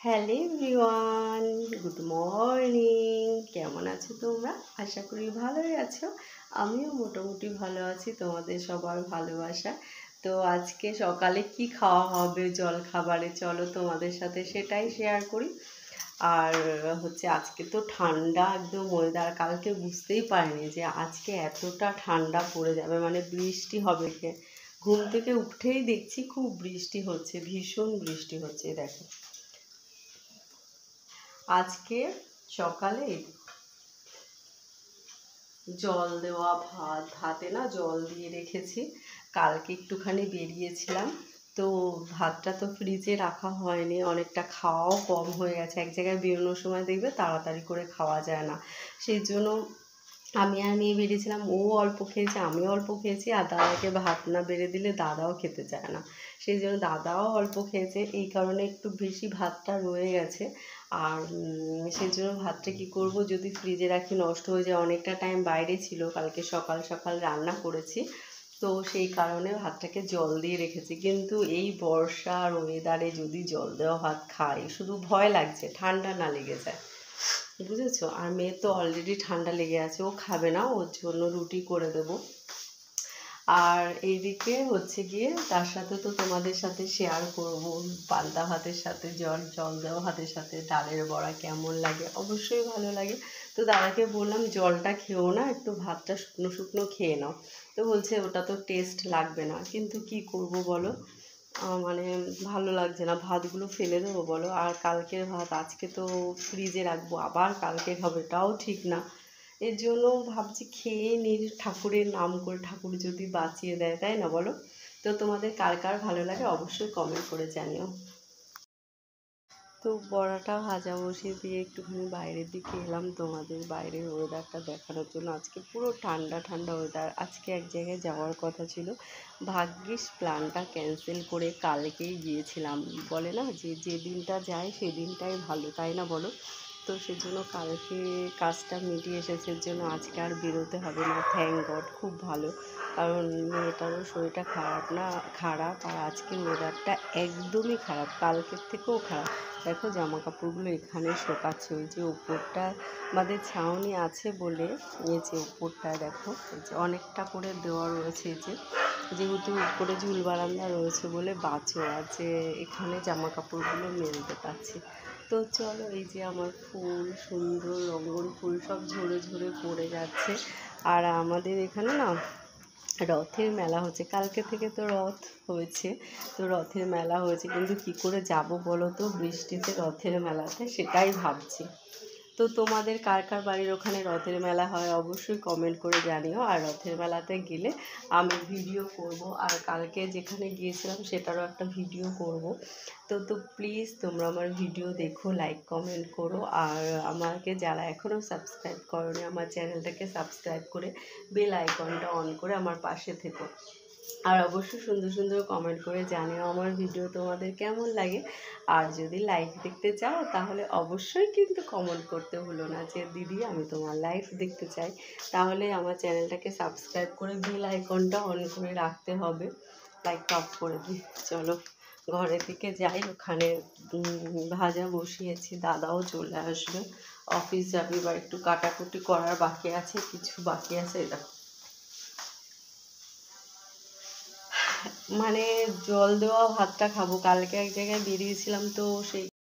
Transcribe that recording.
Hello everyone, good morning. কেমন আছো তোমরা? আশা করি ভালোই আছো। আমিও মোটামুটি ভালো আছি, তোমাদের সবার ভালোবাসা। তো আজকে সকালে কি খাওয়া হবে জল খাবারে, চলো তোমাদের সাথে সেটাই শেয়ার করি। আর আজকে তো ঠান্ডা একদম ওয়েদার, কালকে বুঝতেই পারিনি যে আজকে এতটা ঠান্ডা পড়ে যাবে, মানে বৃষ্টি হবে। ঘুম থেকে উঠেই দেখছি খুব বৃষ্টি হচ্ছে, ভীষণ বৃষ্টি হচ্ছে। দেখো আজকে সকালে জল দেওয়া ভাতে না জল দিয়ে রেখেছি। কালকে একটুখানি বেরিয়েছিলাম, তো ভাতটা তো ফ্রিজে রাখা হয়নি, অনেকটা খাওয়াও কম হয়ে গেছে। এক জায়গায় বেরোনোর সময় দেখবে তাড়াতাড়ি করে খাওয়া যায় না, সেই জন্য আমি আর মেয়ে বেরিয়েছিলাম। ও অল্প খেয়েছে, আমিও অল্প খেয়েছি। আর দাদাকে ভাত না বেড়ে দিলে দাদাও খেতে চায় না, সেই জন্য দাদাও অল্প খেয়েছে। এই কারণে একটু বেশি ভাতটা রয়ে গেছে। আর সেই জন্য ভাতটা কী করব, যদি ফ্রিজে রাখি নষ্ট হয়ে যায়। অনেকটা টাইম বাইরে ছিল, কালকে সকাল সকাল রান্না করেছি, তো সেই কারণে ভাতটাকে জল দিয়ে রেখেছি। কিন্তু এই বর্ষা আর ওয়েদারে যদি জল দেওয়া ভাত খাই, শুধু ভয় লাগছে ঠান্ডা না লেগে যায়, বুঝেছো? আর মেয়ের তো অলরেডি ঠান্ডা লেগে আছে, ও খাবে না, ওর জন্য রুটি করে দেব। আর এইদিকে গিয়ে তার সাথে তো তোমাদের সাথে শেয়ার করব পান্তা ভাতের সাথে জল দেওয়া ভাতের সাথে ডালের বড়া কেমন লাগে। অবশ্যই ভালো লাগে। তো দাদাকে বললাম জলটা খেও না, একটু ভাতটা শুকনো শুকনো খেয়ে নাও। তো বলছে ওটা তো টেস্ট লাগবে না, কিন্তু কি করব বলো, মানে ভালো লাগছে না। ভাতগুলো ফেলে দেবো বলো? আর কালকের ভাত আজকে তো ফ্রিজে রাখবো, আবার কালকে খাবো, এটাও ঠিক না। এর জন্য ভাবছি খেয়ে নিই, ঠাকুরের নাম করে, ঠাকুর যদি বাঁচিয়ে দেয়, তাই না বলো? তো তোমাদের কার কার ভালো লাগে অবশ্যই কমেন্ট করে জানিও। তো বড়াটা ভাজা বসিয়ে দিয়ে একটুখানি বাইরের দিকে এলাম তোমাদের বাইরের ওয়েদারটা দেখানোর জন্য। আজকে পুরো ঠান্ডা ঠান্ডা ওয়েদার। আজকে এক জায়গায় যাওয়ার কথা ছিল, ভাগ্যিস প্ল্যানটা ক্যান্সেল করে কালকেই গিয়েছিলাম। বলে না যে যেদিনটা যায় সেদিনটাই ভালো, তাই না বলো? তো সেজন্য কালকে কাজটা মিটিয়ে এসেছে, এর জন্য আজকে আর বেরোতে হবে না। থ্যাংক গড, খুব ভালো। কারণ মেয়েটারও শরীরটা খারাপ, আর আজকের ওয়েদারটা একদমই খারাপ, কালকের থেকেও খারাপ। দেখো জামা কাপড়গুলো এখানে শোকাচ্ছে, ওই যে উপরটা আমাদের ছাউনি আছে বলে, এই যে উপরটা দেখো এই যে অনেকটা করে দেওয়া রয়েছে, যেহেতু উপরে ঝুল বারান্দা রয়েছে বলে বাঁচো আছে, এখানে জামা কাপড়গুলো মেলতে পারছি। তো চলো, এই যে আমার ফুল, সুন্দর রঙিন ফুল সব ঝরে ঝরে পড়ে যাচ্ছে। আর আমাদের এখানে না রথের মেলা হচ্ছে, কালকে থেকে তো রথ হয়েছে। তো রথের মেলা হয়েছে, কিন্তু কি করে যাব বলো তো বৃষ্টিতে রথের মেলাতে, সেটাই ভাবছি। তো তোমাদের কার কার বাড়ির ওখানে রথের মেলা হয় অবশ্যই কমেন্ট করে জানিও। আর রথের মেলাতে গেলে আমি ভিডিও করব, আর কালকে যেখানে গিয়েছিলাম সেটারও একটা ভিডিও করব। তো প্লিজ তোমরা আমার ভিডিও দেখো, লাইক কমেন্ট করো। আর আমাকে যারা এখনও সাবস্ক্রাইব করোনি, আমার চ্যানেলটাকে সাবস্ক্রাইব করে বেল আইকনটা অন করে আমার পাশে থেকো। আর অবশ্যই সুন্দর সুন্দর কমেন্ট করে জানিও আমার ভিডিও তোমাদের কেমন লাগে। আর যদি লাইভ দেখতে চাও তাহলে অবশ্যই কিন্তু কমেন্ট করতে ভুলো না যে দিদি আমি তোমার লাইভ দেখতে চাই। তাহলে আমার চ্যানেলটাকে সাবস্ক্রাইব করে বেল আইকনটা অন করে রাখতে হবে। লাইকটা অফ করে দিই। চলো ঘরের দিকে যাই, ওখানে ভাজা বসিয়েছি, দাদাও চলে আসবে, অফিস যাবে, বা একটু কাটাকুটি করার বাকি আছে, কিছু বাকি আছে। দেখো মানে জল দেওয়া ভাতটা খাবো, কালকে এক জায়গায় বেরিয়েছিলাম, তো সেই